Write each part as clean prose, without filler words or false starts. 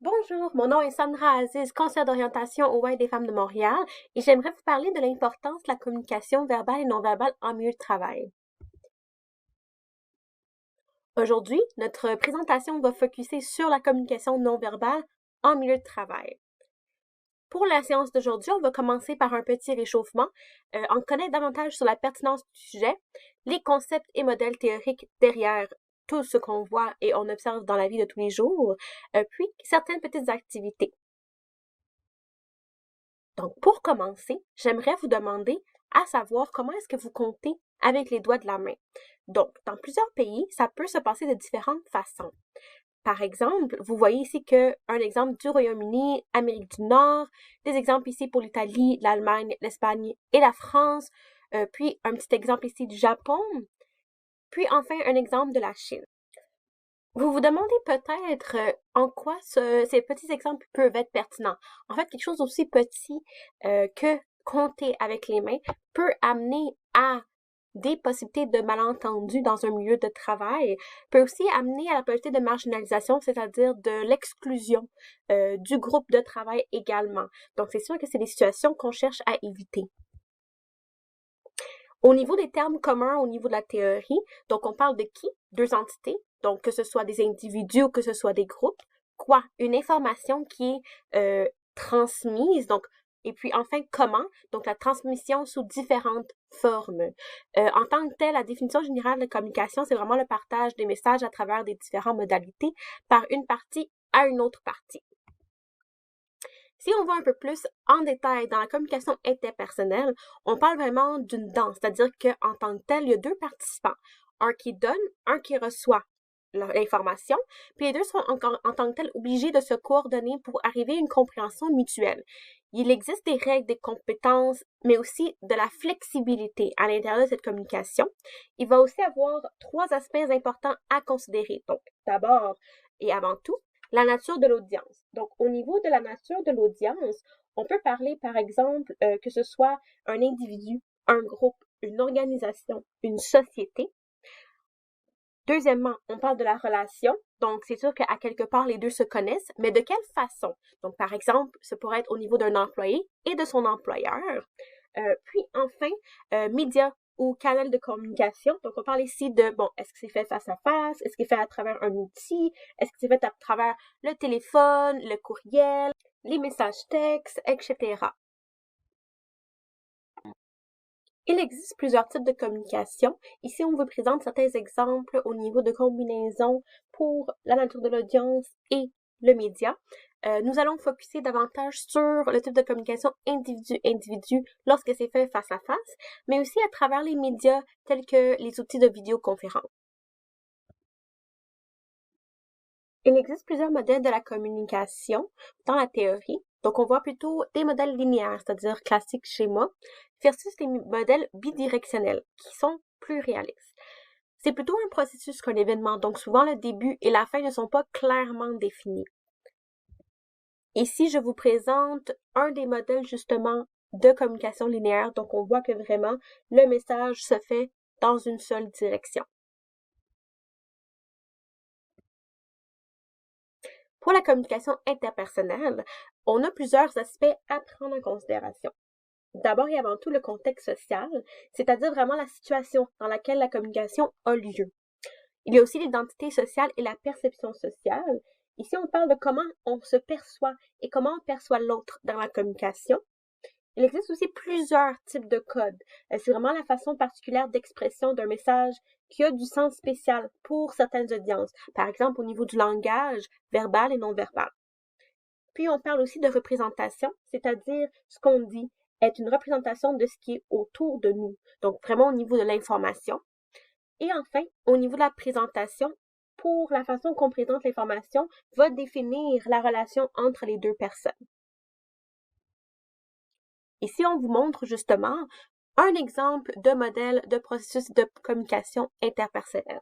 Bonjour, mon nom est Sandra Aziz, conseillère d'orientation au Y des femmes de Montréal, et j'aimerais vous parler de l'importance de la communication verbale et non verbale en milieu de travail. Aujourd'hui, notre présentation va focuser sur la communication non verbale en milieu de travail. Pour la séance d'aujourd'hui, on va commencer par un petit réchauffement. On connaît davantage sur la pertinence du sujet, les concepts et modèles théoriques derrière tout ce qu'on voit et on observe dans la vie de tous les jours, puis certaines petites activités. Donc, pour commencer, j'aimerais vous demander à savoir comment est-ce que vous comptez avec les doigts de la main. Donc, dans plusieurs pays, ça peut se passer de différentes façons. Par exemple, vous voyez ici un exemple du Royaume-Uni, Amérique du Nord, des exemples ici pour l'Italie, l'Allemagne, l'Espagne et la France, puis un petit exemple ici du Japon, puis enfin un exemple de la Chine. Vous vous demandez peut-être en quoi ces petits exemples peuvent être pertinents. En fait, quelque chose aussi petit que compter avec les mains peut amener à des possibilités de malentendus dans un milieu de travail, peut aussi amener à la possibilité de marginalisation, c'est-à-dire de l'exclusion du groupe de travail également. Donc, c'est sûr que c'est des situations qu'on cherche à éviter. Au niveau des termes communs, au niveau de la théorie, donc on parle de qui? Deux entités, donc que ce soit des individus ou que ce soit des groupes. Quoi? Une information qui est transmise, donc et puis enfin comment? Donc la transmission sous différentes formes. En tant que telle, la définition générale de communication, c'est vraiment le partage des messages à travers des différentes modalités par une partie à une autre partie. Si on va un peu plus en détail dans la communication interpersonnelle, on parle vraiment d'une danse, c'est-à-dire qu'en tant que tel, il y a deux participants, un qui donne, un qui reçoit l'information, puis les deux sont en tant que tel obligés de se coordonner pour arriver à une compréhension mutuelle. Il existe des règles, des compétences, mais aussi de la flexibilité à l'intérieur de cette communication. Il va aussi avoir trois aspects importants à considérer. Donc, d'abord et avant tout, la nature de l'audience. Donc, au niveau de la nature de l'audience, on peut parler, par exemple, que ce soit un individu, un groupe, une organisation, une société. Deuxièmement, on parle de la relation. Donc, c'est sûr qu'à quelque part, les deux se connaissent, mais de quelle façon? Donc, par exemple, ce pourrait être au niveau d'un employé et de son employeur. Puis, enfin, médias ou canal de communication. Donc, on parle ici de, bon, est-ce que c'est fait face à face? Est-ce que c'est fait à travers un outil? Est-ce que c'est fait à travers le téléphone, le courriel, les messages textes, etc. Il existe plusieurs types de communication. Ici, on vous présente certains exemples au niveau de combinaison pour la nature de l'audience et le média. Nous allons focuser davantage sur le type de communication individu-individu lorsque c'est fait face à face, mais aussi à travers les médias tels que les outils de vidéoconférence. Il existe plusieurs modèles de la communication dans la théorie. Donc, on voit plutôt des modèles linéaires, c'est-à-dire classiques schémas, versus les modèles bidirectionnels, qui sont plus réalistes. C'est plutôt un processus qu'un événement, donc souvent le début et la fin ne sont pas clairement définis. Ici, je vous présente un des modèles justement de communication linéaire, donc on voit que vraiment le message se fait dans une seule direction. Pour la communication interpersonnelle, on a plusieurs aspects à prendre en considération. D'abord et avant tout, le contexte social, c'est-à-dire vraiment la situation dans laquelle la communication a lieu. Il y a aussi l'identité sociale et la perception sociale. Ici, on parle de comment on se perçoit et comment on perçoit l'autre dans la communication. Il existe aussi plusieurs types de codes. C'est vraiment la façon particulière d'expression d'un message qui a du sens spécial pour certaines audiences. Par exemple, au niveau du langage verbal et non verbal. Puis on parle aussi de représentation, c'est-à-dire ce qu'on dit est une représentation de ce qui est autour de nous. Donc vraiment au niveau de l'information. Et enfin, au niveau de la présentation, pour la façon qu'on présente l'information, va définir la relation entre les deux personnes. Ici, on vous montre justement un exemple de modèle de processus de communication interpersonnelle.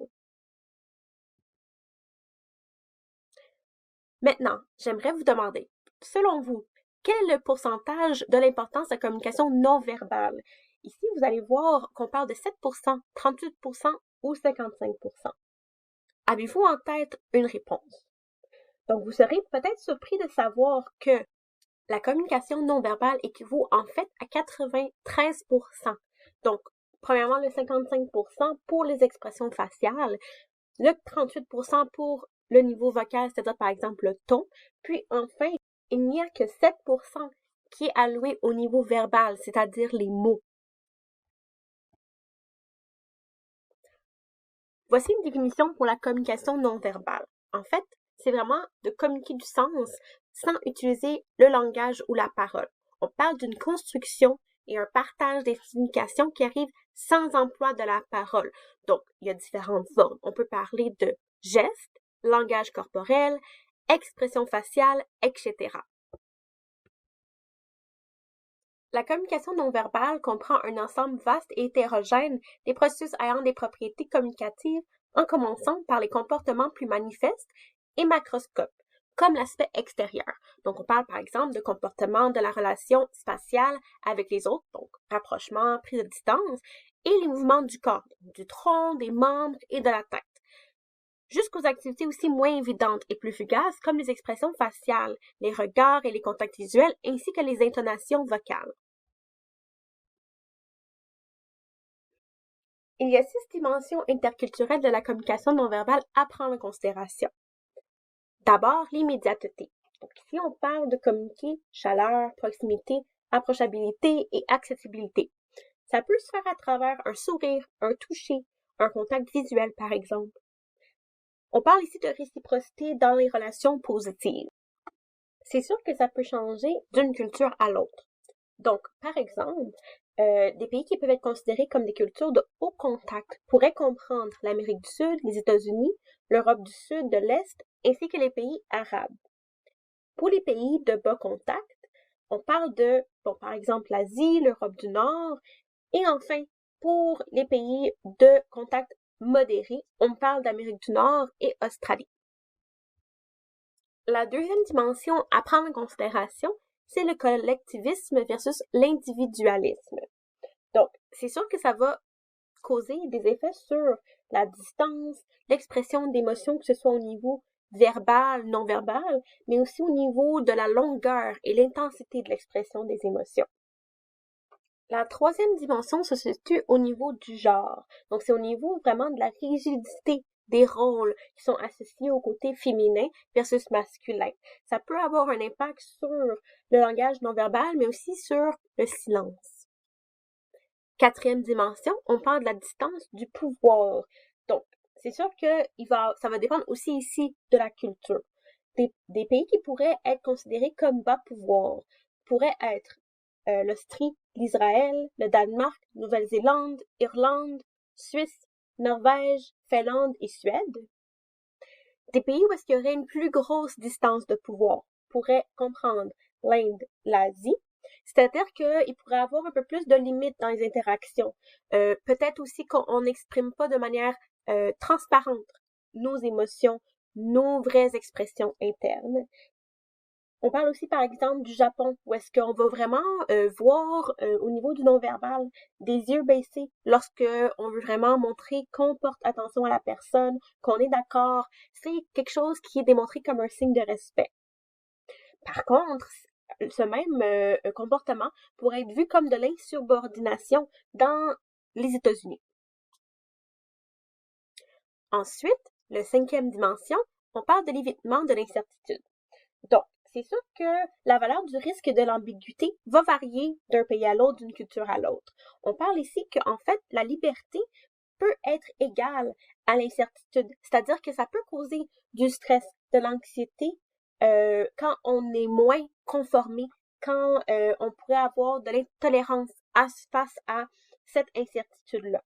Maintenant, j'aimerais vous demander, selon vous, quel est le pourcentage de l'importance de la communication non verbale? Ici, vous allez voir qu'on parle de 7%, 38% ou 55%. Avez-vous en tête une réponse? Donc, vous serez peut-être surpris de savoir que la communication non verbale équivaut en fait à 93%. Donc, premièrement, le 55% pour les expressions faciales, le 38% pour le niveau vocal, c'est-à-dire par exemple le ton, puis enfin, il n'y a que 7% qui est alloué au niveau verbal, c'est-à-dire les mots. Voici une définition pour la communication non verbale. En fait, c'est vraiment de communiquer du sens sans utiliser le langage ou la parole. On parle d'une construction et un partage des significations qui arrivent sans emploi de la parole. Donc, il y a différentes formes. On peut parler de gestes, langage corporel, expression faciale, etc. La communication non verbale comprend un ensemble vaste et hétérogène des processus ayant des propriétés communicatives, en commençant par les comportements plus manifestes et macroscopes, comme l'aspect extérieur. Donc, on parle par exemple de comportement de la relation spatiale avec les autres, donc rapprochement, prise de distance, et les mouvements du corps, du tronc, des membres et de la tête. Jusqu'aux activités aussi moins évidentes et plus fugaces comme les expressions faciales, les regards et les contacts visuels, ainsi que les intonations vocales. Il y a 6 dimensions interculturelles de la communication non verbale à prendre en considération. D'abord, l'immédiateté. Donc ici, on parle de communiquer chaleur, proximité, approchabilité et accessibilité. Ça peut se faire à travers un sourire, un toucher, un contact visuel par exemple. On parle ici de réciprocité dans les relations positives. C'est sûr que ça peut changer d'une culture à l'autre. Donc, par exemple, des pays qui peuvent être considérés comme des cultures de haut contact pourraient comprendre l'Amérique du Sud, les États-Unis, l'Europe du Sud, de l'Est, ainsi que les pays arabes. Pour les pays de bas contact, on parle de, par exemple, l'Asie, l'Europe du Nord, et enfin, pour les pays de contact modéré, on parle d'Amérique du Nord et Australie. La deuxième dimension à prendre en considération, c'est le collectivisme versus l'individualisme. Donc, c'est sûr que ça va causer des effets sur la distance, l'expression d'émotions, que ce soit au niveau verbal, non verbal, mais aussi au niveau de la longueur et l'intensité de l'expression des émotions. La troisième dimension se situe au niveau du genre. Donc, c'est au niveau vraiment de la rigidité des rôles qui sont associés au côté féminin versus masculin. Ça peut avoir un impact sur le langage non verbal, mais aussi sur le silence. Quatrième dimension, on parle de la distance du pouvoir. Donc, c'est sûr que ça va dépendre aussi ici de la culture. Des pays qui pourraient être considérés comme bas pouvoir pourraient être l'Austrie, l'Israël, le Danemark, Nouvelle-Zélande, Irlande, Suisse, Norvège, Finlande et Suède. Des pays où est-ce qu'il y aurait une plus grosse distance de pouvoir pourraient comprendre l'Inde, l'Asie, c'est-à-dire qu'il pourrait avoir un peu plus de limites dans les interactions. Peut-être aussi qu'on n'exprime pas de manière transparente nos émotions, nos vraies expressions internes. On parle aussi, par exemple, du Japon, où est-ce qu'on va vraiment voir au niveau du non-verbal des yeux baissés lorsque on veut vraiment montrer qu'on porte attention à la personne, qu'on est d'accord. C'est quelque chose qui est démontré comme un signe de respect. Par contre, ce même comportement pourrait être vu comme de l'insubordination dans les États-Unis. Ensuite, la cinquième dimension, on parle de l'évitement de l'incertitude. Donc, c'est sûr que la valeur du risque et de l'ambiguïté va varier d'un pays à l'autre, d'une culture à l'autre. On parle ici qu'en fait, la liberté peut être égale à l'incertitude, c'est-à-dire que ça peut causer du stress, de l'anxiété quand on est moins conformé, quand on pourrait avoir de l'intolérance face à cette incertitude-là.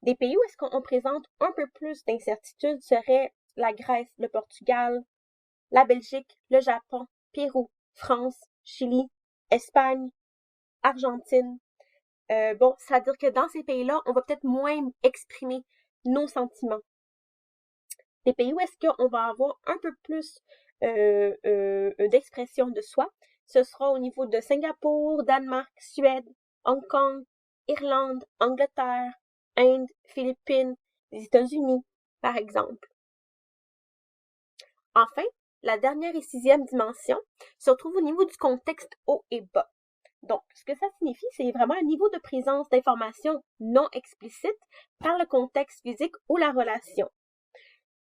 Des pays où est-ce qu'on présente un peu plus d'incertitude seraient la Grèce, le Portugal, la Belgique, le Japon, Pérou, France, Chili, Espagne, Argentine. C'est-à-dire que dans ces pays-là, on va peut-être moins exprimer nos sentiments. Des pays où est-ce qu'on va avoir un peu plus d'expression de soi, ce sera au niveau de Singapour, Danemark, Suède, Hong Kong, Irlande, Angleterre, Inde, Philippines, les États-Unis, par exemple. Enfin, la dernière et sixième dimension se retrouve au niveau du contexte haut et bas. Donc, ce que ça signifie, c'est vraiment un niveau de présence d'informations non explicites par le contexte physique ou la relation.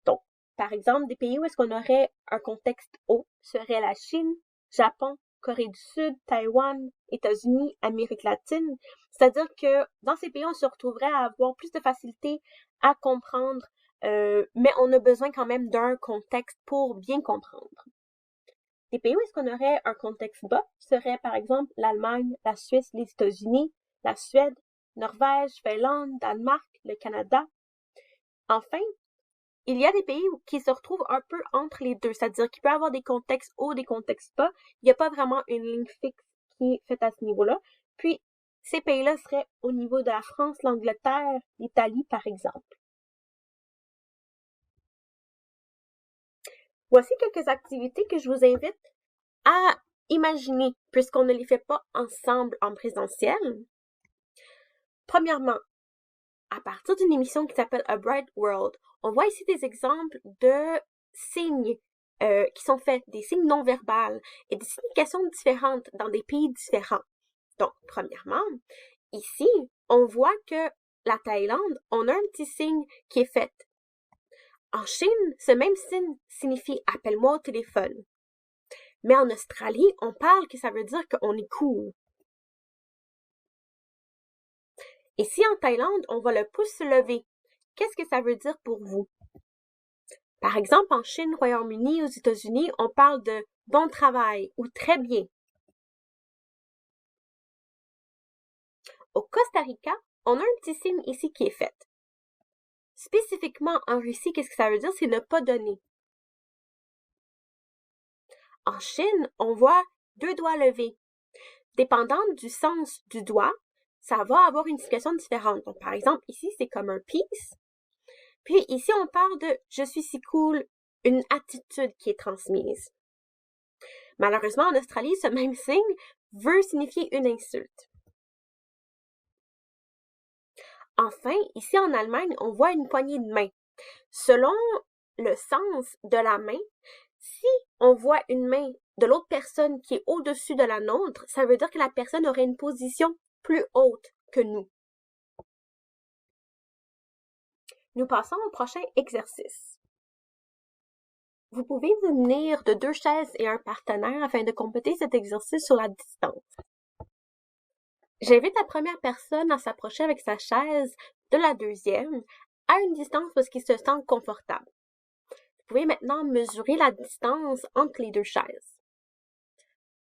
Donc, par exemple, des pays où est-ce qu'on aurait un contexte haut seraient la Chine, Japon, Corée du Sud, Taïwan, États-Unis, Amérique latine. C'est-à-dire que dans ces pays, on se retrouverait à avoir plus de facilité à comprendre, mais on a besoin quand même d'un contexte pour bien comprendre. Des pays où est-ce qu'on aurait un contexte bas seraient par exemple l'Allemagne, la Suisse, les États-Unis, la Suède, Norvège, Finlande, Danemark, le Canada. Enfin, il y a des pays qui se retrouvent un peu entre les deux, c'est-à-dire qu'il peut y avoir des contextes hauts, des contextes bas. Il n'y a pas vraiment une ligne fixe qui est faite à ce niveau-là. Puis, ces pays-là seraient au niveau de la France, l'Angleterre, l'Italie, par exemple. Voici quelques activités que je vous invite à imaginer, puisqu'on ne les fait pas ensemble en présentiel. Premièrement, à partir d'une émission qui s'appelle A Bright World, on voit ici des exemples de signes qui sont faits, des signes non verbales et des significations différentes dans des pays différents. Donc, premièrement, ici, on voit que la Thaïlande, on a un petit signe qui est fait. En Chine, ce même signe signifie « appelle-moi au téléphone ». Mais en Australie, on parle que ça veut dire qu'on est cool. Ici, en Thaïlande, on voit le pouce se lever. Qu'est-ce que ça veut dire pour vous? Par exemple, en Chine, Royaume-Uni, aux États-Unis, on parle de « bon travail » ou « très bien ». Au Costa Rica, on a un petit signe ici qui est fait. Spécifiquement en Russie, qu'est-ce que ça veut dire? C'est ne pas donner. En Chine, on voit deux doigts levés. Dépendant du sens du doigt, ça va avoir une signification différente. Donc, par exemple, ici, c'est comme un peace. Puis ici, on parle de « je suis si cool », une attitude qui est transmise. Malheureusement, en Australie, ce même signe veut signifier une insulte. Enfin, ici en Allemagne, on voit une poignée de main. Selon le sens de la main, si on voit une main de l'autre personne qui est au-dessus de la nôtre, ça veut dire que la personne aurait une position plus haute que nous. Nous passons au prochain exercice. Vous pouvez vous munir de 2 chaises et un partenaire afin de compléter cet exercice sur la distance. J'invite la première personne à s'approcher avec sa chaise de la deuxième à une distance parce qu'il se sent confortable. Vous pouvez maintenant mesurer la distance entre les deux chaises.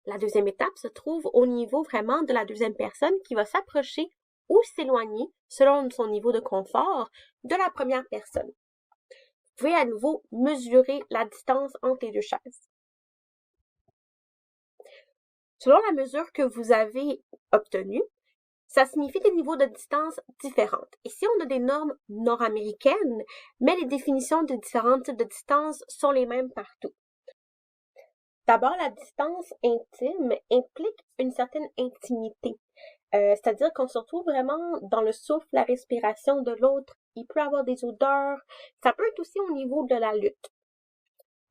La deuxième étape se trouve au niveau vraiment de la deuxième personne qui va s'approcher ou s'éloigner selon son niveau de confort de la première personne. Vous pouvez à nouveau mesurer la distance entre les deux chaises. Selon la mesure que vous avez obtenue, ça signifie des niveaux de distance différentes. Ici, on a des normes nord-américaines, mais les définitions des différents types de distance sont les mêmes partout. D'abord, la distance intime implique une certaine intimité. C'est-à-dire qu'on se retrouve vraiment dans le souffle, la respiration de l'autre. Il peut avoir des odeurs. Ça peut être aussi au niveau de la lutte.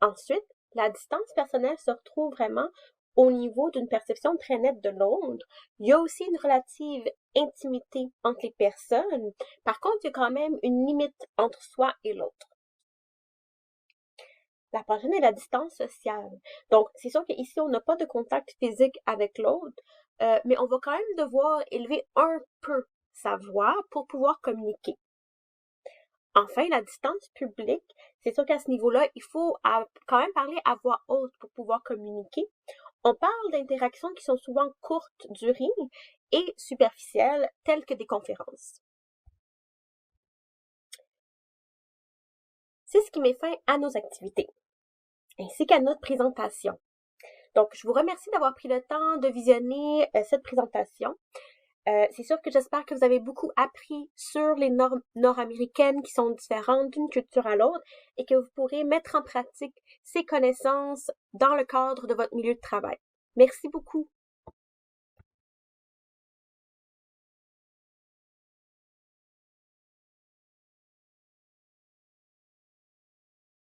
Ensuite, la distance personnelle se retrouve vraiment au niveau d'une perception très nette de l'autre. Il y a aussi une relative intimité entre les personnes. Par contre, il y a quand même une limite entre soi et l'autre. La prochaine est la distance sociale. Donc, c'est sûr qu'ici, on n'a pas de contact physique avec l'autre, mais on va quand même devoir élever un peu sa voix pour pouvoir communiquer. Enfin, la distance publique, c'est sûr qu'à ce niveau-là, il faut quand même parler à voix haute pour pouvoir communiquer. On parle d'interactions qui sont souvent courtes durée et superficielles, telles que des conférences. C'est ce qui met fin à nos activités, ainsi qu'à notre présentation. Donc, je vous remercie d'avoir pris le temps de visionner cette présentation. C'est sûr que j'espère que vous avez beaucoup appris sur les normes nord-américaines qui sont différentes d'une culture à l'autre et que vous pourrez mettre en pratique ces connaissances dans le cadre de votre milieu de travail. Merci beaucoup.